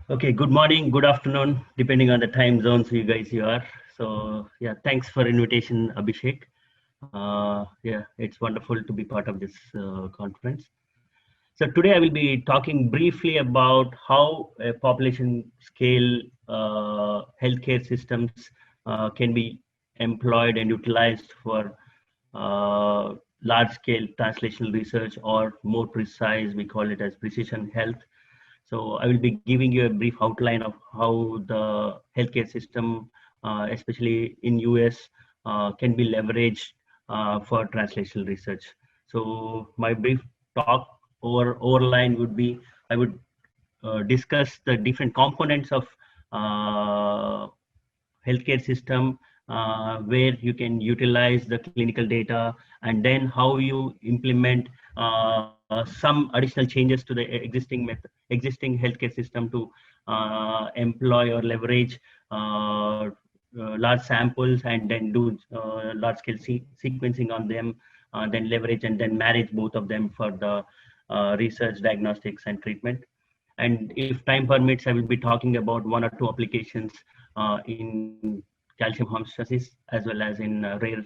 Okay, good morning, good afternoon, depending on the time zones you are. So yeah, thanks for invitation, Abhishek. Yeah, it's wonderful to be part of this conference. So today I will be talking briefly about how a population scale healthcare systems can be employed and utilized for large scale translational research, or more precise, we call it as precision health. So I will be giving you a brief outline of how the healthcare system, especially in US, can be leveraged for translational research. So my brief talk overline would be, I would discuss the different components of uh, healthcare system, where you can utilize the clinical data, and then how you implement some additional changes to the existing healthcare system to employ or leverage large samples, and then do large scale sequencing on them, then leverage and then marriage both of them for the research, diagnostics, and treatment. And if time permits, I will be talking about one or two applications in calcium homeostasis, as well as in rare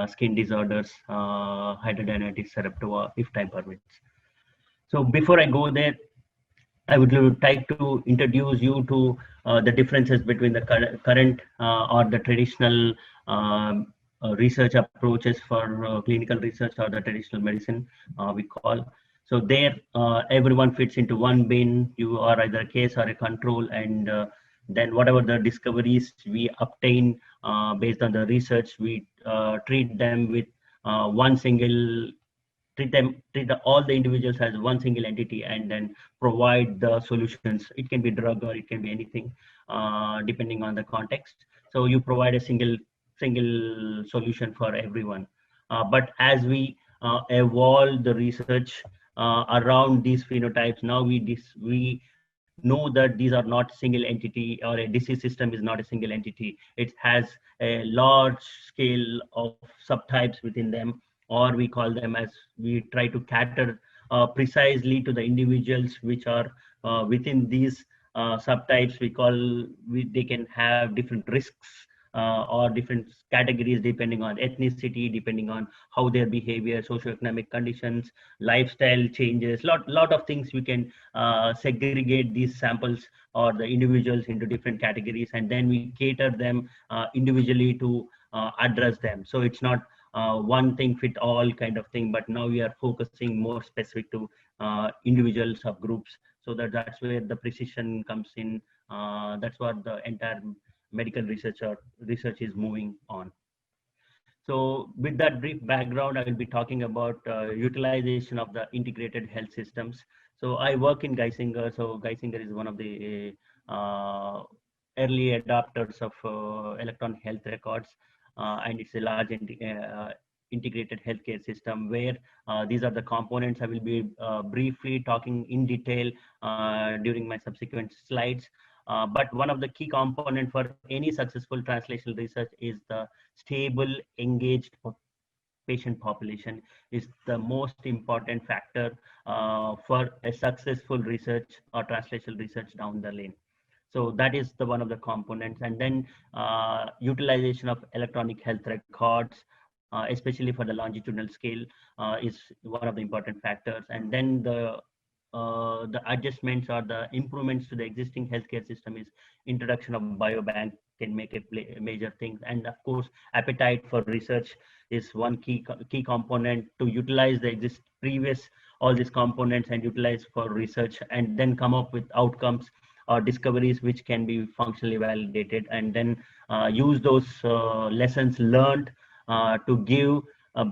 skin disorders, hidradenitis suppurativa, if time permits. So before I go there, I would like to introduce you to the differences between the current or the traditional research approaches for clinical research, or the traditional medicine we call. So there, everyone fits into one bin. You are either a case or a control, and then whatever the discoveries we obtain based on the research, we treat them with one single all the individuals as one single entity, and then provide the solutions. It can be drug or it can be anything, depending on the context. So you provide a single solution for everyone. But as we evolve the research around these phenotypes, now we know that these are not single entity, or a disease system is not a single entity. It has a large scale of subtypes within them, or we call them, as we try to cater precisely to the individuals which are within these subtypes. They can have different risks, or different categories, depending on ethnicity, depending on how their behavior, socioeconomic conditions, lifestyle changes, lot of things. We can segregate these samples or the individuals into different categories, and then we cater them individually to address them. So it's not one thing fit all kind of thing, but now we are focusing more specific to individual subgroups. So that's where the precision comes in. That's what the entire medical research is moving on. So with that brief background, I will be talking about utilization of the integrated health systems. So I work in Geisinger. So Geisinger is one of the early adopters of electronic health records, and it's a large integrated healthcare system, where these are the components. I will be briefly talking in detail during my subsequent slides. But one of the key components for any successful translational research is the stable, engaged patient population is the most important factor for a successful research or translational research down the lane. So that is the one of the components. And then utilization of electronic health records, especially for the longitudinal scale, is one of the important factors. And then the adjustments or the improvements to the existing healthcare system is introduction of biobank can make a major thing. And of course, appetite for research is one key component to utilize the previous all these components and utilize for research, and then come up with outcomes or discoveries which can be functionally validated, and then use those lessons learned to give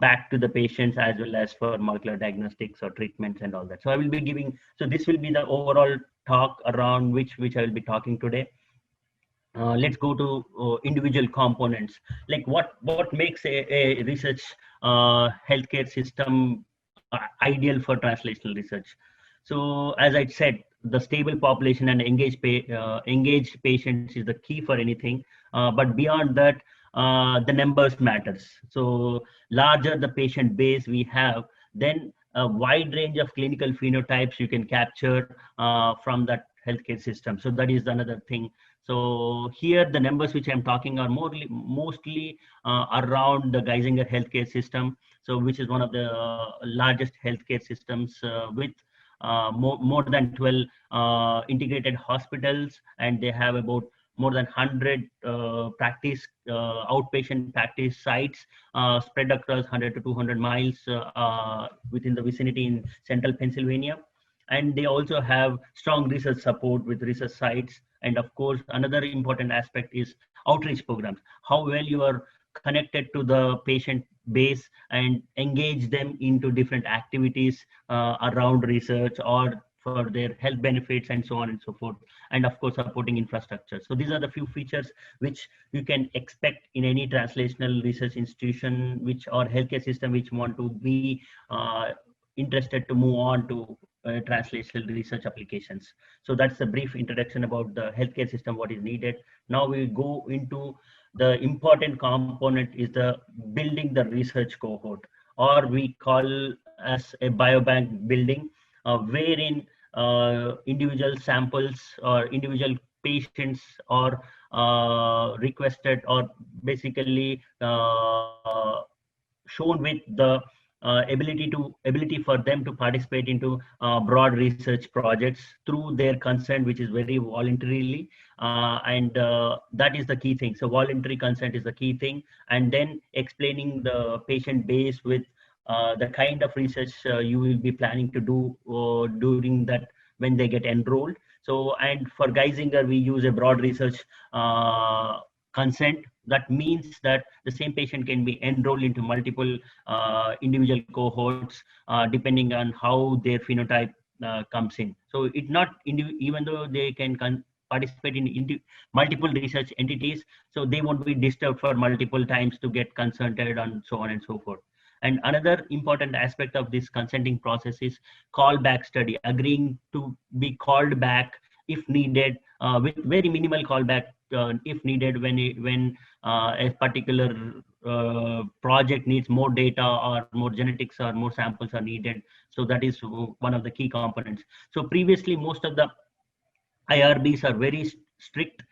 back to the patients, as well as for molecular diagnostics or treatments and all that. So I will be giving, so this will be the overall talk around which I will be talking today. Let's go to individual components, like what makes a research healthcare system ideal for translational research. So as I said, the stable population and engaged patients is the key for anything, but beyond that, the numbers matters. So larger the patient base we have, then a wide range of clinical phenotypes you can capture from that healthcare system. So that is another thing. So here the numbers which I'm talking are mostly around the Geisinger healthcare system. So which is one of the largest healthcare systems with more than 12 integrated hospitals, and they have about more than 100 outpatient practice sites spread across 100 to 200 miles within the vicinity in central Pennsylvania. And they also have strong research support with research sites. And of course, another important aspect is outreach programs, how well you are connected to the patient base and engage them into different activities around research or for their health benefits and so on and so forth. And of course, supporting infrastructure. So these are the few features which you can expect in any translational research institution which or healthcare system which want to be interested to move on to translational research applications. So that's a brief introduction about the healthcare system, what is needed. Now we go into the important component is the building the research cohort, or we call as a biobank building, wherein individual samples or individual patients or requested or basically shown with the ability for them to participate into broad research projects through their consent, which is very voluntarily, and that is the key thing. So voluntary consent is the key thing, and then explaining the patient base with the kind of research you will be planning to do during that when they get enrolled. So, and for Geisinger, we use a broad research consent. That means that the same patient can be enrolled into multiple individual cohorts depending on how their phenotype comes in. So it not even though they can participate in multiple research entities, so they won't be disturbed for multiple times to get consented and so on and so forth. And another important aspect of this consenting process is callback study, agreeing to be called back if needed, with very minimal callback if needed when a particular project needs more data or more genetics or more samples are needed. So that is one of the key components. So previously, most of the IRBs are very strict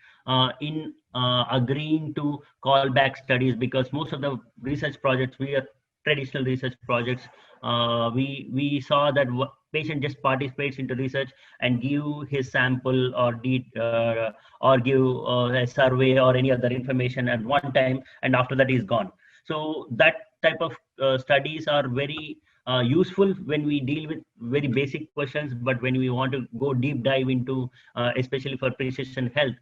in agreeing to callback studies, because most of the research projects, we are traditional research projects, we saw that patient just participates into research and give his sample or give a survey or any other information at one time, and after that he's gone. So that type of studies are very useful when we deal with very basic questions, but when we want to go deep dive into especially for precision health,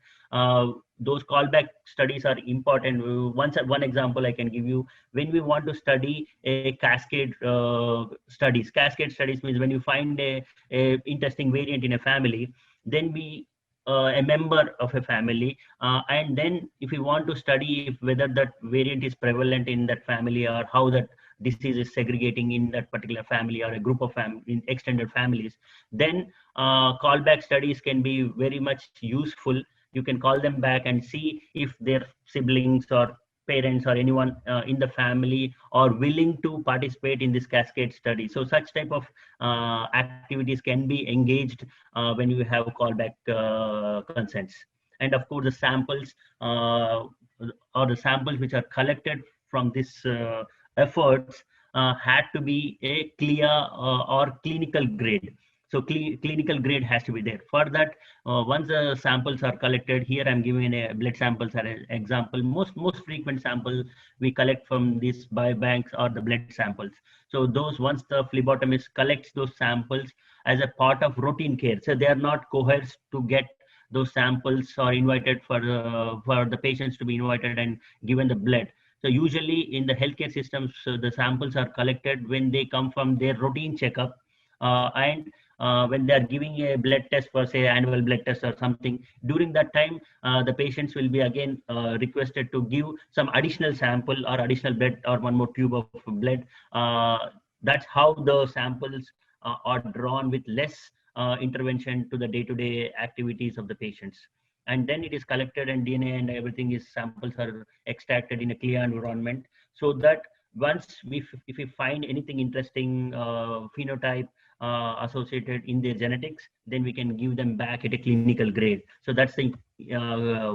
those callback studies are important. One example I can give you: when we want to study a cascade studies. Cascade studies means when you find a interesting variant in a family, then we a member of a family, and then if we want to study if whether that variant is prevalent in that family or how that disease is segregating in that particular family or a group of in extended families, then callback studies can be very much useful. You can call them back and see if their siblings or parents or anyone in the family are willing to participate in this cascade study. So such type of activities can be engaged when you have callback consents. And of course, the samples or the samples which are collected from this efforts had to be a clear or clinical grade. So clinical grade has to be there. For that, once the samples are collected, here I'm giving a blood samples as an example. Most frequent sample we collect from these biobanks are the blood samples. So those, once the phlebotomist collects those samples as a part of routine care, so they are not coerced to get those samples or invited for the patients to be invited and given the blood. So usually in the healthcare systems, the samples are collected when they come from their routine checkup, and when they are giving a blood test for, say, annual blood test or something. During that time, the patients will be again requested to give some additional sample or additional blood or one more tube of blood. That's how the samples are drawn with less intervention to the day-to-day activities of the patients. And then it is collected and DNA and everything is samples are extracted in a clear environment, so that once if we find anything interesting phenotype associated in their genetics, then we can give them back at a clinical grade. So that's the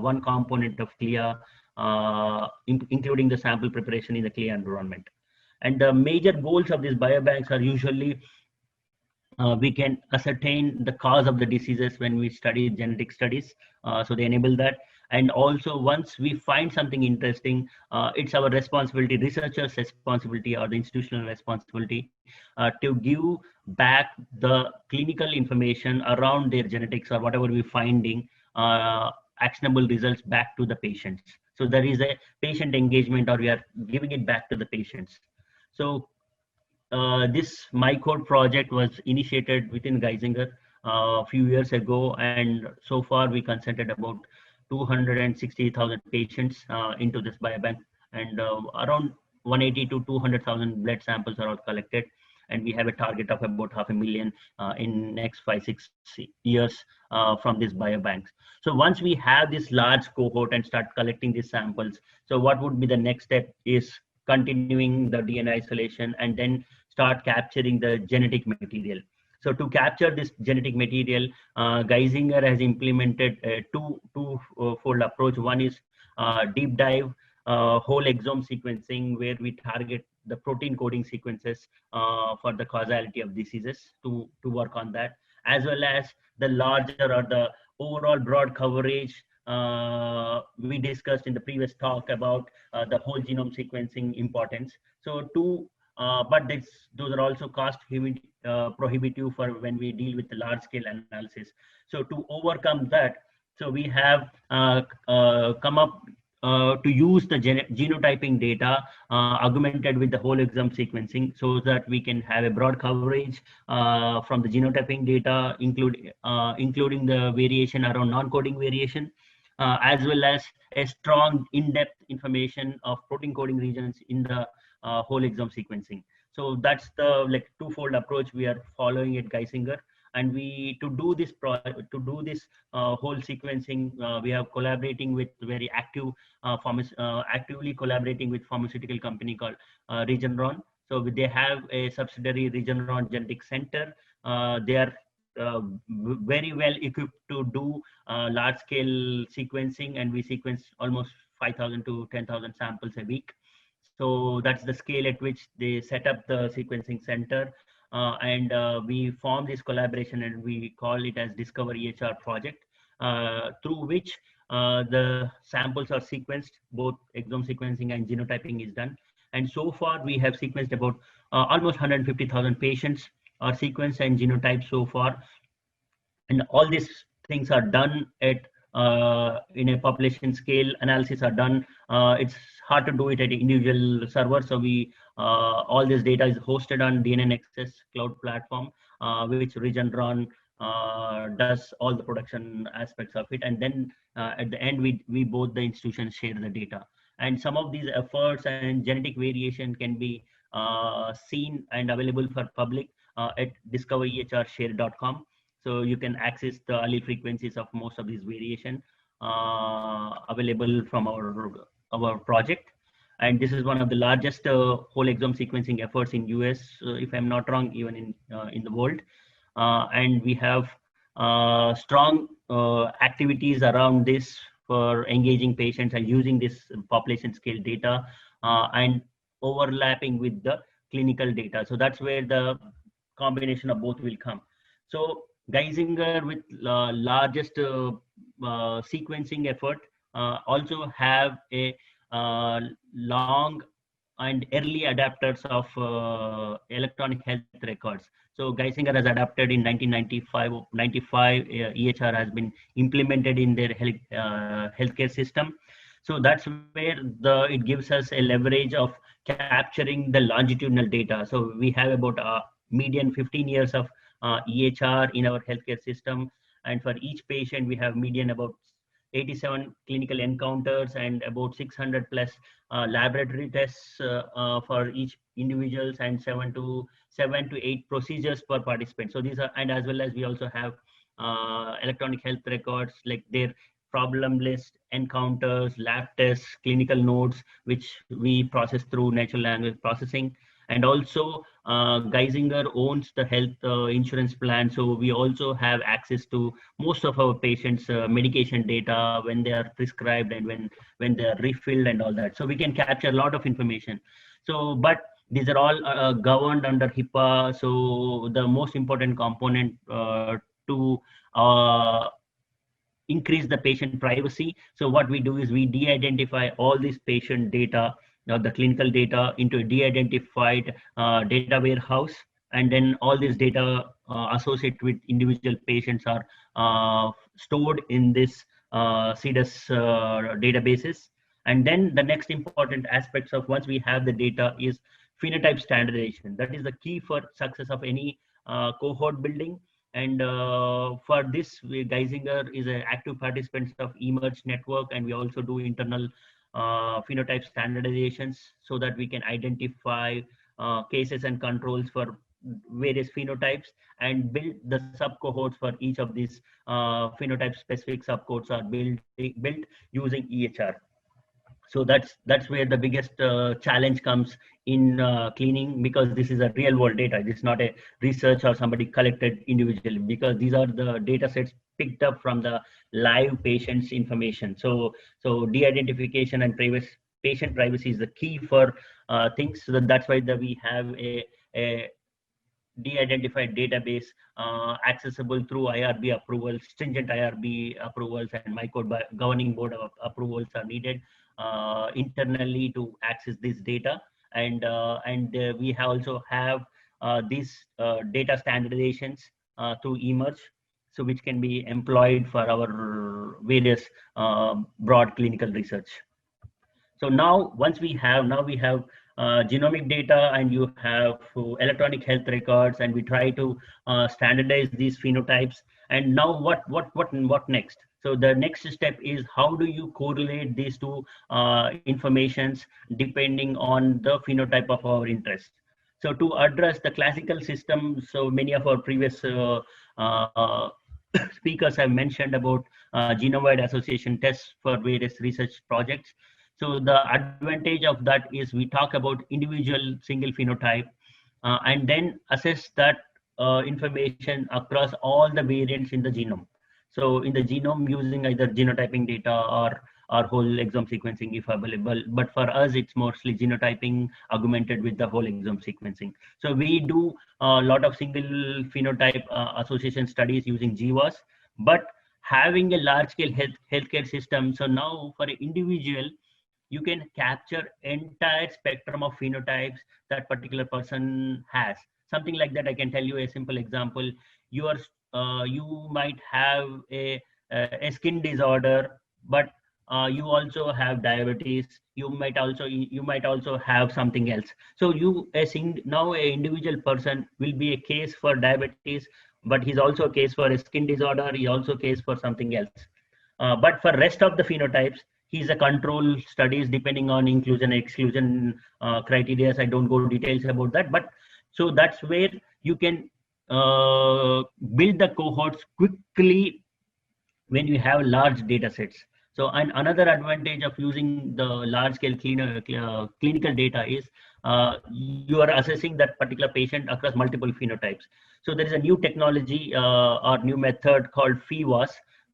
one component of CLIA, including the sample preparation in the CLIA environment. And the major goals of these biobanks are usually we can ascertain the cause of the diseases when we study genetic studies. So they enable that. And also, once we find something interesting, it's our responsibility, researchers' responsibility or the institutional responsibility to give back the clinical information around their genetics or whatever we're finding, actionable results back to the patients. So there is a patient engagement, or we are giving it back to the patients. So this MyCode project was initiated within Geisinger a few years ago, and so far we consented about 260,000 patients into this biobank, and around 180 to 200,000 blood samples are all collected, and we have a target of about 500,000 in next 5-6 years from these biobanks. So once we have this large cohort and start collecting these samples, so what would be the next step is continuing the DNA isolation and then start capturing the genetic material. So to capture this genetic material, Geisinger has implemented a two-fold approach. One is deep dive whole exome sequencing, where we target the protein coding sequences for the causality of diseases to work on that, as well as the larger or the overall broad coverage. We discussed in the previous talk about the whole genome sequencing importance. So but those are also cost prohibitive for when we deal with the large scale analysis. So to overcome that, so we have come up to use the genotyping data augmented with the whole exome sequencing, so that we can have a broad coverage from the genotyping data, including the variation around non-coding variation, as well as a strong in-depth information of protein coding regions in the whole exome sequencing. So that's the twofold approach we are following at Geisinger. And to do this whole sequencing, we are collaborating with very actively collaborating with pharmaceutical company called Regeneron. So they have a subsidiary, Regeneron Genetic Center. They are very well equipped to do large scale sequencing, and we sequence almost 5,000 to 10,000 samples a week. So that's the scale at which they set up the sequencing center. And we form this collaboration, and we call it as Discover EHR project, through which the samples are sequenced, both exome sequencing and genotyping is done. And so far we have sequenced about almost 150,000 patients are sequenced and genotyped so far. And all these things are done at in a population scale. Analysis are done. It's hard to do it at individual server. So we all this data is hosted on DNA Nexus cloud platform, which Regeneron does all the production aspects of it. And then at the end, we both the institutions share the data. And some of these efforts and genetic variation can be seen and available for public at discoverehrshare.com. So you can access the allele frequencies of most of these variation available from our project. And this is one of the largest whole exome sequencing efforts in US, if I'm not wrong, even in the world. And we have strong activities around this for engaging patients and using this population scale data and overlapping with the clinical data. So that's where the combination of both will come. So Geisinger, with largest sequencing effort, also have a long and early adapters of electronic health records. So Geisinger has adapted in 1995. EHR has been implemented in their healthcare system. So that's where it gives us a leverage of capturing the longitudinal data. So we have about a median 15 years of EHR in our healthcare system, and for each patient we have median about 87 clinical encounters and about 600 plus laboratory tests for each individuals, and 7 to 8 procedures per participant. So these are, and as well as we also have electronic health records like their problem list, encounters, lab tests, clinical notes, which we process through natural language processing. And also Geisinger owns the health insurance plan, so we also have access to most of our patients' medication data, when they are prescribed and when they are refilled and all that. So we can capture a lot of information. So, but these are all governed under HIPAA. So the most important component to increase the patient privacy. So what we do is we de-identify all this patient data, the clinical data, into a de-identified data warehouse, and then all this data associated with individual patients are stored in this CDUS databases. And then the next important aspects of once we have the data is phenotype standardization. That is the key for success of any cohort building. And for this, Geisinger is an active participant of eMERGE network, and we also do internal phenotype standardizations so that we can identify cases and controls for various phenotypes and build the sub cohorts for each of these phenotype specific subcohorts are built using EHR. So that's where the biggest challenge comes in cleaning, because this is a real world data. This is not a research or somebody collected individually, because these are the data sets picked up from the live patients information. So de-identification and patient privacy is the key for things. So that's why we have a de-identified database accessible through IRB approvals. Stringent IRB approvals and MyCode governing board of approvals are needed internally to access this data. And we also have these data standardizations through eMERGE, so which can be employed for our various broad clinical research. So now we have genomic data, and you have electronic health records, and we try to standardize these phenotypes. And now what next? So the next step is, how do you correlate these two informations depending on the phenotype of our interest? So to address the classical system, so many of our previous speakers have mentioned about genome-wide association tests for various research projects. So the advantage of that is we talk about individual single phenotype and then assess that information across all the variants in the genome. So in the genome, using either genotyping data or whole exome sequencing if available. But for us, it's mostly genotyping augmented with the whole exome sequencing. So we do a lot of single phenotype association studies using GWAS, but having a large scale healthcare system. So now for an individual, you can capture entire spectrum of phenotypes that particular person has. Something like that, I can tell you a simple example. You might have a skin disorder, but you also have diabetes. You might also have something else. So now an individual person will be a case for diabetes, but he's also a case for a skin disorder. He also a case for something else. But for rest of the phenotypes, he's a control studies depending on inclusion exclusion criteria. I don't go details about that, but so that's where you can build the cohorts quickly when you have large data sets. So another advantage of using the large scale clinical data is you are assessing that particular patient across multiple phenotypes. So there is a new technology or new method called PheWAS,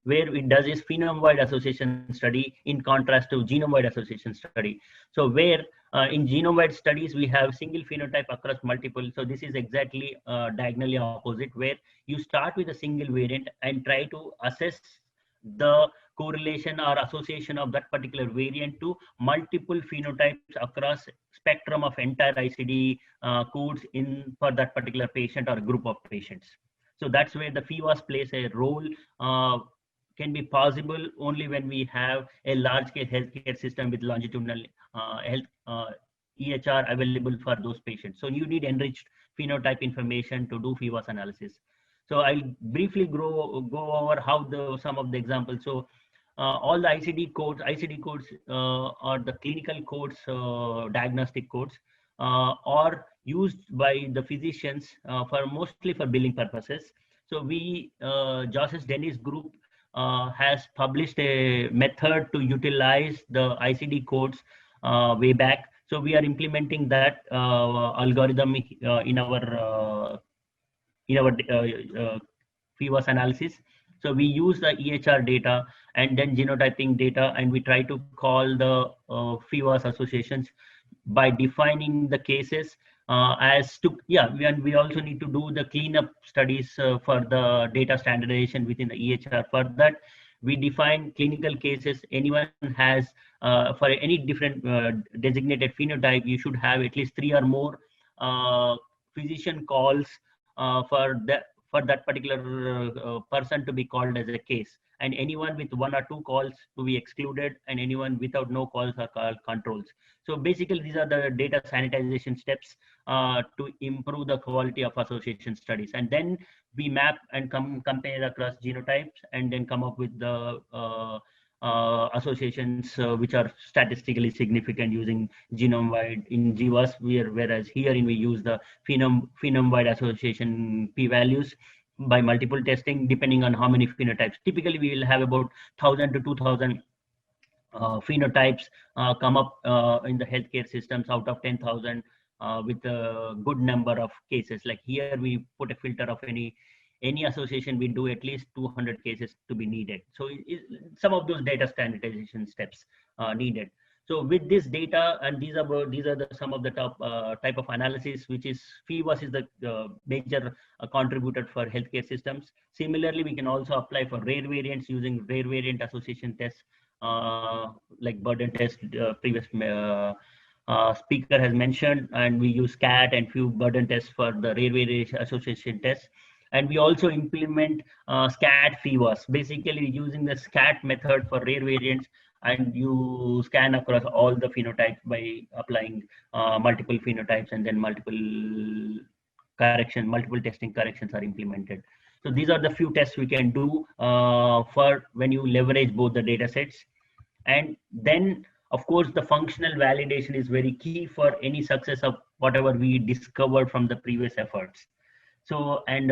where it does is phenome-wide association study in contrast to genome-wide association study. So where in genome-wide studies, we have single phenotype across multiple. So this is exactly diagonally opposite, where you start with a single variant and try to assess the correlation or association of that particular variant to multiple phenotypes across spectrum of entire ICD codes for that particular patient or group of patients. So that's where the PheWAS plays a role. Can be possible only when we have a large-scale healthcare system with longitudinal health EHR available for those patients. So you need enriched phenotype information to do PheWAS analysis. So I'll briefly go over how some of the examples. So all the ICD codes are the clinical codes, diagnostic codes, are used by the physicians mostly for billing purposes. So Joseph Dennis group has published a method to utilize the ICD codes way back. So we are implementing that algorithm in our PWAS analysis. So we use the EHR data and then genotyping data, and we try to call the PWAS associations by defining the cases as to, yeah, and we also need to do the cleanup studies for the data standardization within the EHR. For that, we define clinical cases. Anyone has, for any different designated phenotype, you should have at least 3 or more physician calls for that particular person to be called as a case, and anyone with 1 or 2 calls to be excluded, and anyone without no calls are called controls. So basically, these are the data sanitization steps to improve the quality of association studies. And then we map and compare across genotypes, and then come up with the associations which are statistically significant using genome-wide in GWAS, whereas here we use the phenome-wide association p-values by multiple testing, depending on how many phenotypes. Typically, we will have about 1,000 to 2,000 phenotypes come up in the healthcare systems out of 10,000 with a good number of cases. Like here, we put a filter of any association, we do at least 200 cases to be needed. So some of those data standardization steps needed. So with this data, and these are some of the top type of analysis, which is PWAS is the major contributor for healthcare systems. Similarly, we can also apply for rare variants using rare variant association tests, like burden test previous speaker has mentioned, and we use CAT and few burden tests for the rare variant association tests. And we also implement SCAT PWAS, basically using the SCAT method for rare variants, and you scan across all the phenotypes by applying multiple phenotypes, and then multiple testing corrections are implemented. So these are the few tests we can do for when you leverage both the data sets. And then, of course, the functional validation is very key for any success of whatever we discovered from the previous efforts. So, and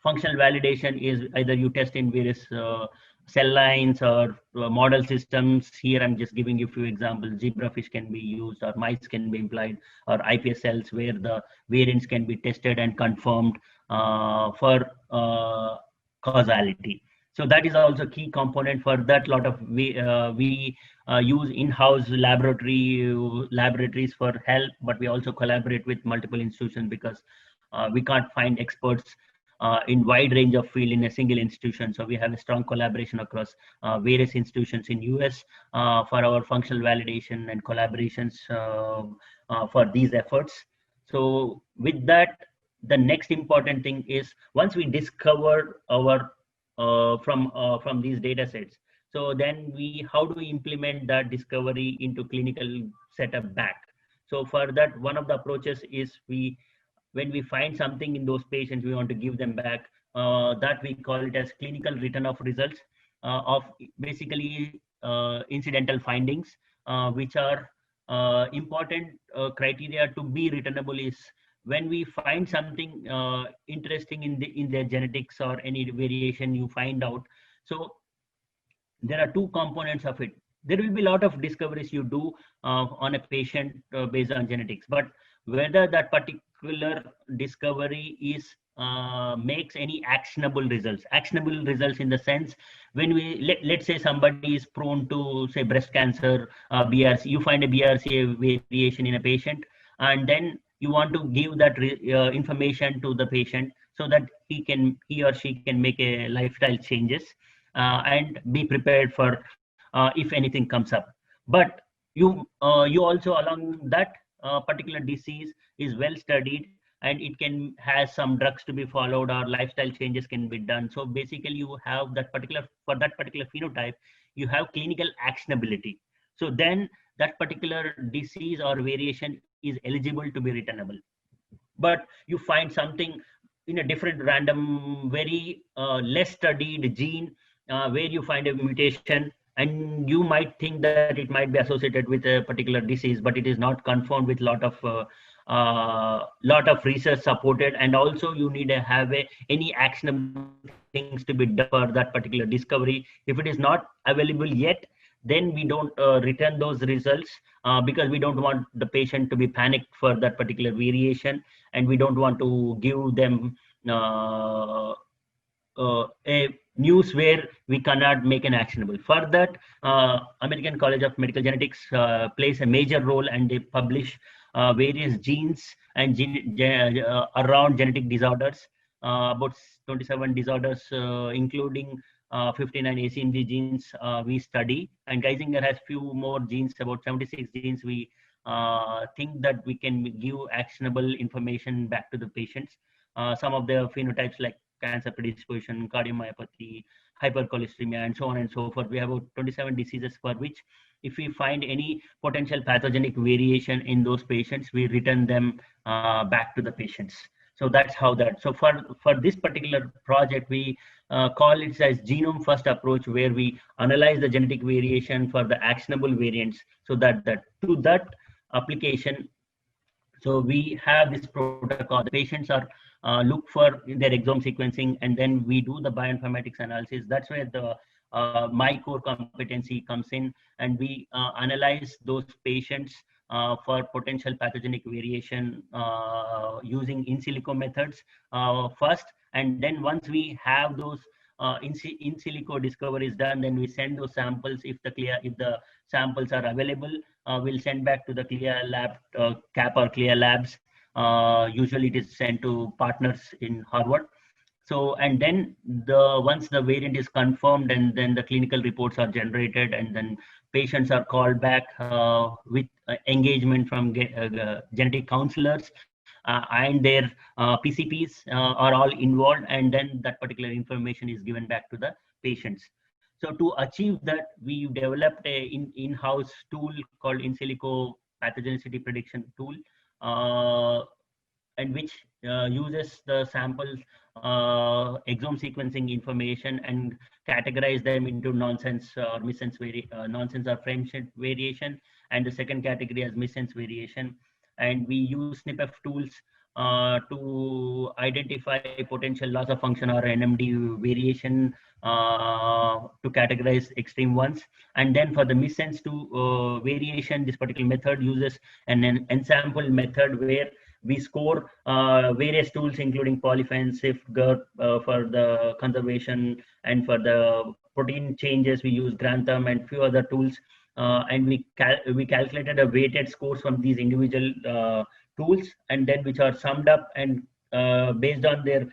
functional validation is either you test in various cell lines or model systems. Here, I'm just giving you a few examples. Zebrafish can be used, or mice can be implied, or iPS cells where the variants can be tested and confirmed for causality. So that is also key component. For that, lot of we use in-house laboratories for help, but we also collaborate with multiple institutions because we can't find experts in wide range of field in a single institution. So we have a strong collaboration across various institutions in US for our functional validation and collaborations for these efforts. So with that, the next important thing is once we discover our from these data sets, so then how do we implement that discovery into clinical setup back? So for that, one of the approaches is when we find something in those patients, we want to give them back. That we call it as clinical return of results of basically incidental findings, which are important criteria to be returnable is when we find something interesting in their genetics or any variation you find out. So there are two components of it. There will be a lot of discoveries you do on a patient based on genetics, but whether that particular discovery is makes any actionable results in the sense when let's say somebody is prone to say breast cancer, BRCA, you find a BRCA variation in a patient, and then you want to give that information to the patient so that he or she can make a lifestyle changes and be prepared for if anything comes up. But you also along that particular disease is well studied, and it has some drugs to be followed or lifestyle changes can be done. So basically you have for that particular phenotype, you have clinical actionability. So then that particular disease or variation is eligible to be returnable. But you find something in a different random, very less studied gene where you find a mutation, and you might think that it might be associated with a particular disease, but it is not confirmed with lot of research supported, and also you need to have any actionable things to be done for that particular discovery. If it is not available yet, then we don't return those results because we don't want the patient to be panicked for that particular variation, and we don't want to give them a news where we cannot make an actionable. For that, American College of Medical Genetics plays a major role, and they publish various genes and around genetic disorders, about 27 disorders, including 59 ACMG genes we study. And Geisinger has few more genes, about 76 genes. We think that we can give actionable information back to the patients. Some of the phenotypes like cancer predisposition, cardiomyopathy, hypercholesteremia, and so on and so forth. We have about 27 diseases for which, if we find any potential pathogenic variation in those patients, we return them back to the patients. So that's how that. So for this particular project, we call it as genome first approach, where we analyze the genetic variation for the actionable variants. So that to that application, so we have this protocol. The patients are look for their exome sequencing, and then we do the bioinformatics analysis. That's where the my core competency comes in, and we analyze those patients for potential pathogenic variation using in silico methods first, and then once we have those in silico discovery is done, then we send those samples. If the samples are available, we'll send back to the CLIA lab, CAP or CLIA labs. Usually it is sent to partners in Harvard. So, and then once the variant is confirmed, and then the clinical reports are generated, and then patients are called back with engagement from genetic counselors, and their PCPs are all involved, and then that particular information is given back to the patients. So to achieve that, we developed a in-house tool called in silico pathogenicity prediction tool, and which uses the samples exome sequencing information and categorize them into nonsense or missense nonsense or frame shift variation, and the second category as missense variation. And we use SNPF tools to identify potential loss of function or NMD variation to categorize extreme ones. And then for the missense to variation, this particular method uses an ensample method where we score various tools, including polyfen, SIFT, GERT for the conservation, and for the protein changes, we use Grantham and few other tools. And we calculated a weighted scores from these individual tools, and then which are summed up, and based on their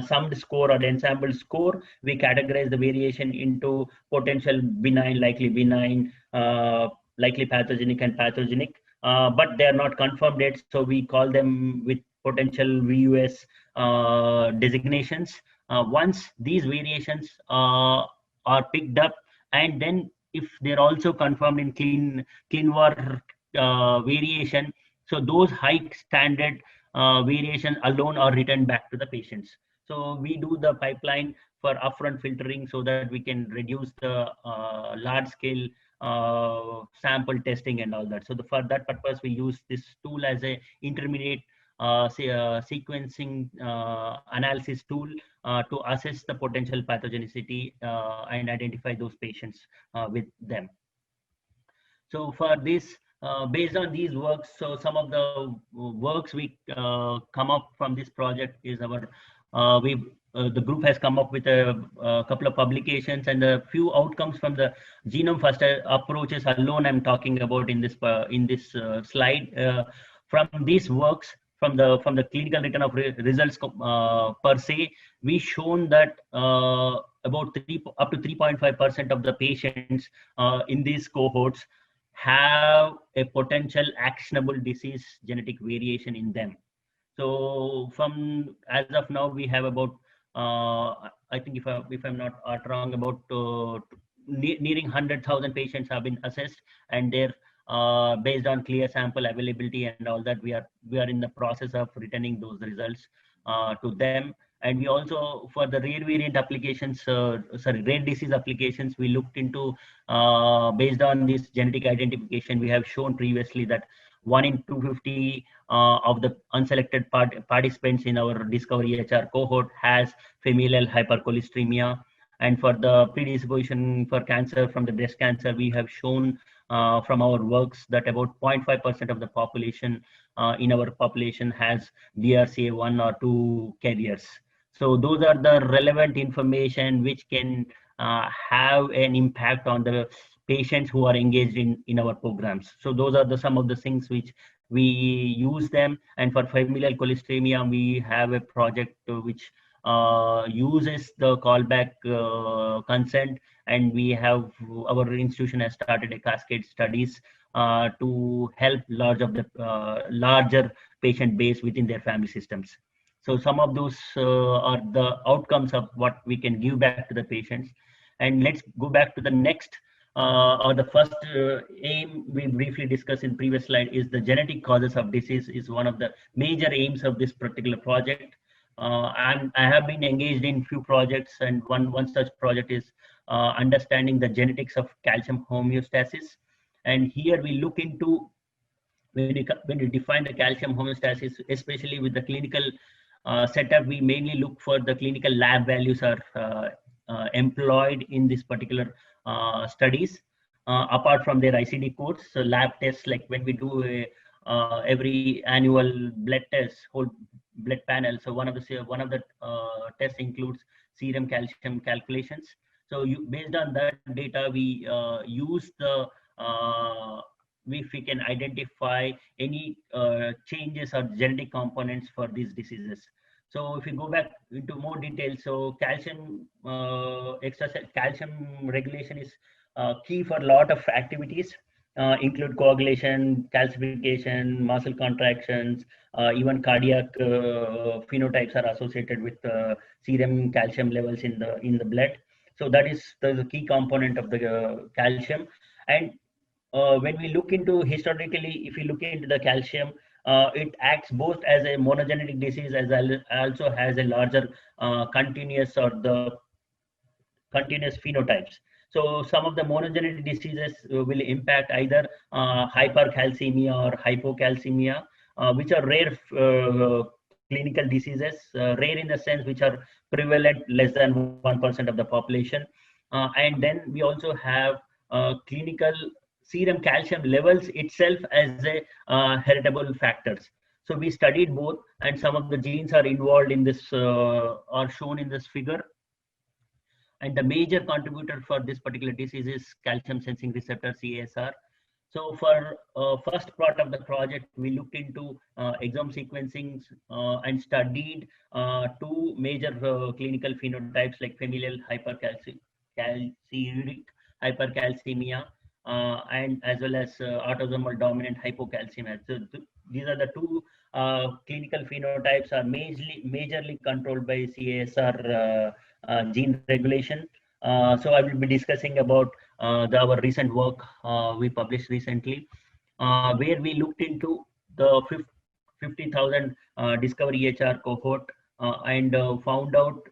summed score or ensemble score, we categorize the variation into potential benign, likely benign, likely pathogenic, and pathogenic. But they are not confirmed yet, so we call them with potential VUS designations. Once these variations are picked up, and then if they're also confirmed in ClinVar variation, so those high standard variation alone are returned back to the patients. So we do the pipeline for upfront filtering so that we can reduce the large scale sample testing and all that. So for that purpose, we use this tool as a intermediate sequencing analysis tool to assess the potential pathogenicity and identify those patients with them. So for this, based on these works, so some of the works we come up from this project is our, the group has come up with a couple of publications and a few outcomes from the genome first approaches alone I'm talking about in this slide. From these works, from the clinical return of results per se, we shown that about up to 3.5% of the patients in these cohorts have a potential actionable disease genetic variation in them. So from as of now, we have about I think if I'm not wrong, about nearing 100,000 patients have been assessed, and they're based on clear sample availability and all that, we are in the process of returning those results to them. And we also, for the rare variant applications, rare disease applications, we looked into, based on this genetic identification, we have shown previously that 1 in 250 of the unselected participants in our Discovery HR cohort has familial hypercholesteremia. And for the predisposition for cancer from the breast cancer, we have shown from our works that about 0.5% of the population in our population has BRCA1 or 2 carriers. So those are the relevant information which can have an impact on the patients who are engaged in our programs. So those are some of the things which we use them. And for familial cholesteatomia, we have a project which uses the callback consent, and we have our institution has started a cascade studies to help larger patient base within their family systems. So some of those are the outcomes of what we can give back to the patients. And let's go back to the next or the first aim we briefly discussed in previous slide is the genetic causes of disease is one of the major aims of this particular project. I have been engaged in few projects, and one such project is understanding the genetics of calcium homeostasis. And here we look into when you define the calcium homeostasis, especially with the clinical setup, we mainly look for the clinical lab values are employed in this particular studies. Apart from their ICD codes, so lab tests like when we do every annual blood test, whole blood panel. So one of the tests includes serum calcium calculations. So based on that data, we use the if we can identify any changes or genetic components for these diseases. So if we go back into more detail, so calcium exercise, calcium regulation is key for a lot of activities, include coagulation, calcification, muscle contractions, even cardiac phenotypes are associated with serum calcium levels in the blood. So that is the key component of the calcium. And when we look into historically, if we look into the calcium, it acts both as a monogenic disease as also has a larger continuous or the continuous phenotypes. So some of the monogenic diseases will impact either hypercalcemia or hypocalcemia, which are rare clinical diseases, rare in the sense which are prevalent less than 1% of the population. And then we also have clinical serum calcium levels itself as a heritable factors. So we studied both, and some of the genes are involved in this, are shown in this figure. And the major contributor for this particular disease is calcium sensing receptor, CASR. So for first part of the project, we looked into exome sequencing and studied two major clinical phenotypes like familial hypercalciuric hypercalcemia and as well as autosomal dominant hypocalcemia. So these are the two clinical phenotypes are majorly controlled by CASR gene regulation. So I will be discussing about our recent work we published recently, where we looked into the 50,000 discovery EHR cohort and found out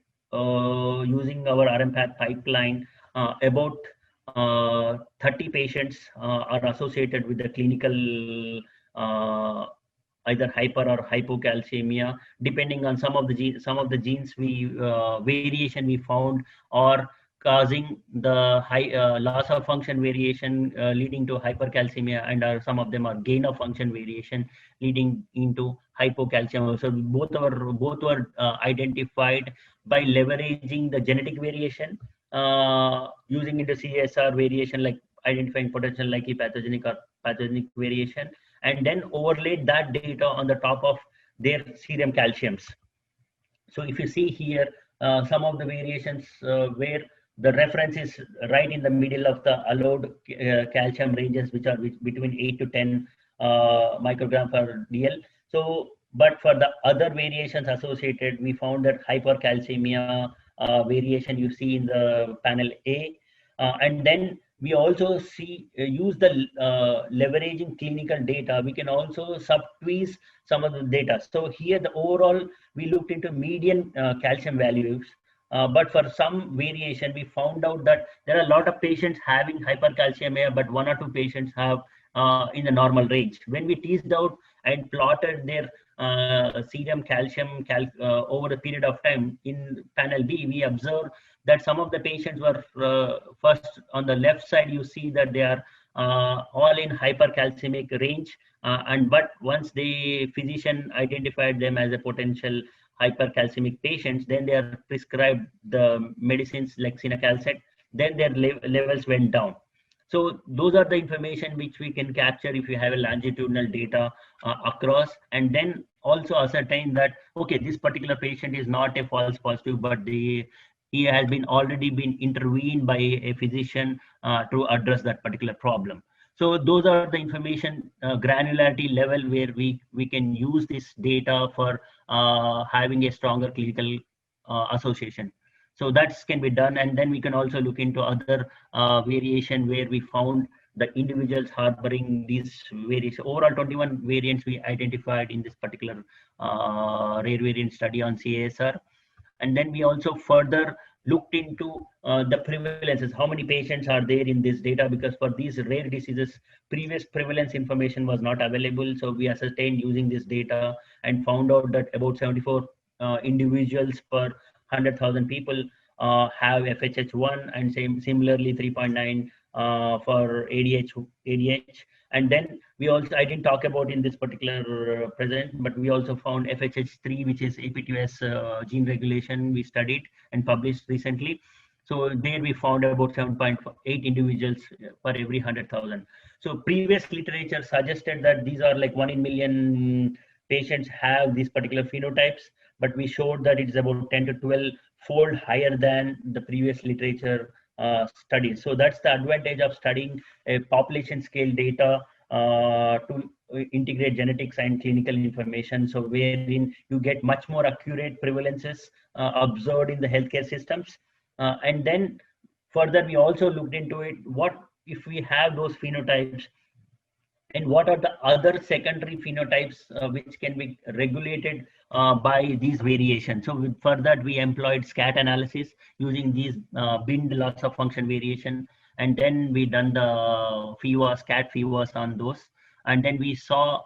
using our RMPath pipeline about 30 patients are associated with the clinical either hyper or hypocalcemia, depending on some of the genes we variation we found, or causing the high loss of function variation leading to hypercalcemia, and some of them are gain of function variation leading into hypocalcemia. So both were identified by leveraging the genetic variation using into CSR variation, like identifying potential likely pathogenic or pathogenic variation, and then overlaid that data on the top of their serum calciums. So if you see here, some of the variations where the reference is right in the middle of the allowed calcium ranges, which are between 8 to 10 microgram per DL. So, but for the other variations associated, we found that hypercalcemia variation you see in the panel A, and then we also see use the leveraging clinical data. We can also subtweeze some of the data. So here the overall we looked into median calcium values, but for some variation we found out that there are a lot of patients having hypercalcemia, but 1 or 2 patients have in the normal range. When we teased out and plotted their serum calcium over a period of time in panel B, we observed that some of the patients were first on the left side, you see that they are all in hypercalcemic range, but once the physician identified them as a potential hypercalcemic patients, then they are prescribed the medicines like cinacalcet, then their levels went down. So those are the information which we can capture if you have a longitudinal data across, and then also ascertain that, okay, this particular patient is not a false positive, but he has been already been intervened by a physician to address that particular problem. So those are the information granularity level where we can use this data for having a stronger clinical association. So that can be done, and then we can also look into other variation where we found the individuals harboring these various overall 21 variants we identified in this particular rare variant study on CASR. And then we also further looked into the prevalences, how many patients are there in this data, because for these rare diseases, previous prevalence information was not available. So we ascertained using this data and found out that about 74 individuals per 100,000 people have FHH1, and similarly 3.9 for ADH. And then we also, I didn't talk about in this particular present, but we also found FHH3, which is APTOS gene regulation we studied and published recently. So there we found about 7.8 individuals per every 100,000. So previous literature suggested that these are like 1 in million patients have these particular phenotypes, but we showed that it's about 10 to 12 fold higher than the previous literature studies. So that's the advantage of studying a population scale data to integrate genetics and clinical information. So wherein you get much more accurate prevalences observed in the healthcare systems. And then further, we also looked into it, what if we have those phenotypes, and what are the other secondary phenotypes which can be regulated by these variations. So for that, we employed SCAT analysis using these BIND loss of function variation, and then we done the FEVA, SCAT FEVAs on those, and then we saw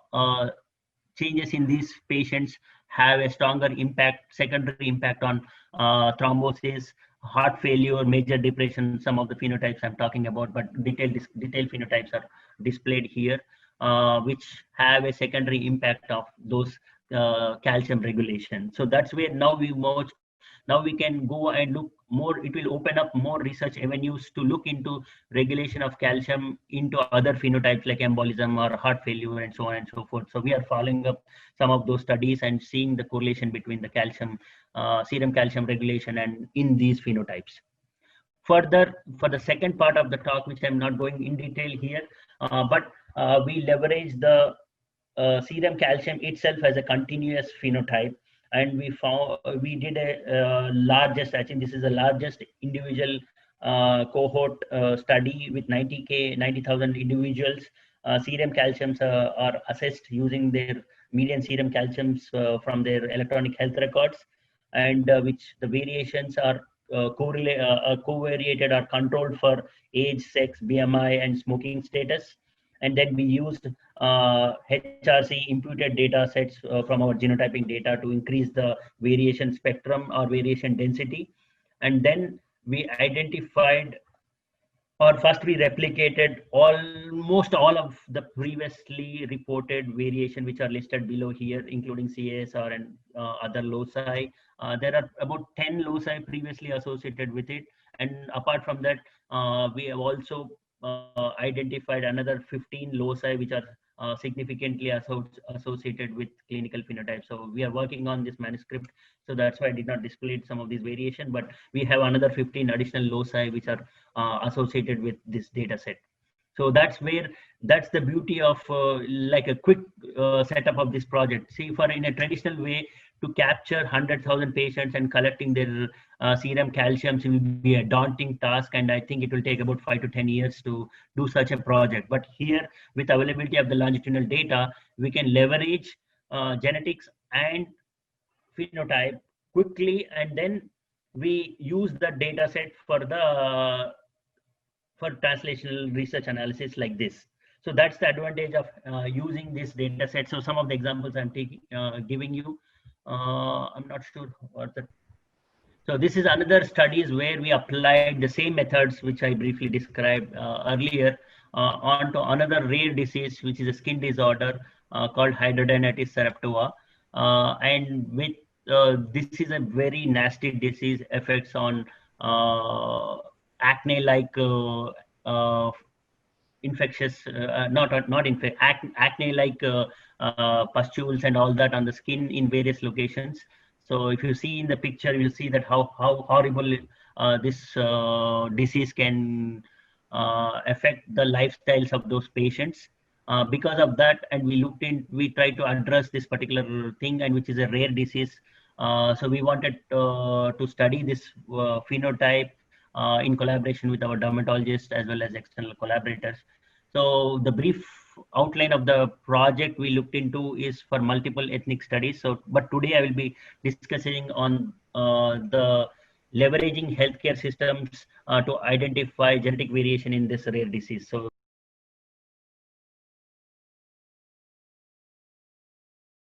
changes in these patients have a stronger impact, secondary impact on thrombosis, heart failure, major depression, some of the phenotypes I'm talking about, but detailed phenotypes are displayed here, which have a secondary impact of those calcium regulation. So that's where now we can go and look more. It will open up more research avenues to look into regulation of calcium into other phenotypes like embolism or heart failure and so on and so forth. So we are following up some of those studies and seeing the correlation between the calcium, serum calcium regulation and in these phenotypes. Further, for the second part of the talk, which I'm not going in detail here, but we leverage the serum calcium itself as a continuous phenotype, and we did a largest, I think this is the largest individual cohort study with 90,000 individuals. Serum calciums are assessed using their median serum calciums from their electronic health records, and which the variations are covariated or controlled for age, sex, BMI, and smoking status. And then we used HRC imputed data sets from our genotyping data to increase the variation spectrum or variation density. And then we identified, or first we replicated almost all of the previously reported variation which are listed below here, including CASR and other loci. There are about 10 loci previously associated with it. And apart from that, we have also identified another 15 loci which are significantly associated with clinical phenotypes. So we are working on this manuscript, so that's why I did not display some of these variation, but we have another 15 additional loci which are associated with this data set. So that's the beauty of like a quick setup of this project. See, for in a traditional way, to capture 100,000 patients and collecting their serum calciums will be a daunting task, and I think it will take about 5 to 10 years to do such a project. But here, with availability of the longitudinal data, we can leverage genetics and phenotype quickly, and then we use the data set for translational research analysis like this. So that's the advantage of using this data set. So some of the examples I'm giving you, I'm not sure what the. So this is another studies where we applied the same methods which I briefly described earlier onto another rare disease, which is a skin disorder called hidradenitis suppurativa. And with this is a very nasty disease, affects on acne-like infectious, acne like pustules and all that on the skin in various locations. So if you see in the picture, you'll see that how horrible this disease can affect the lifestyles of those patients. Because of that, and we tried to address this particular thing, and which is a rare disease. So we wanted to study this phenotype in collaboration with our dermatologists as well as external collaborators. So the brief outline of the project we looked into is for multiple ethnic studies. So, but today I will be discussing on the leveraging healthcare systems to identify genetic variation in this rare disease. So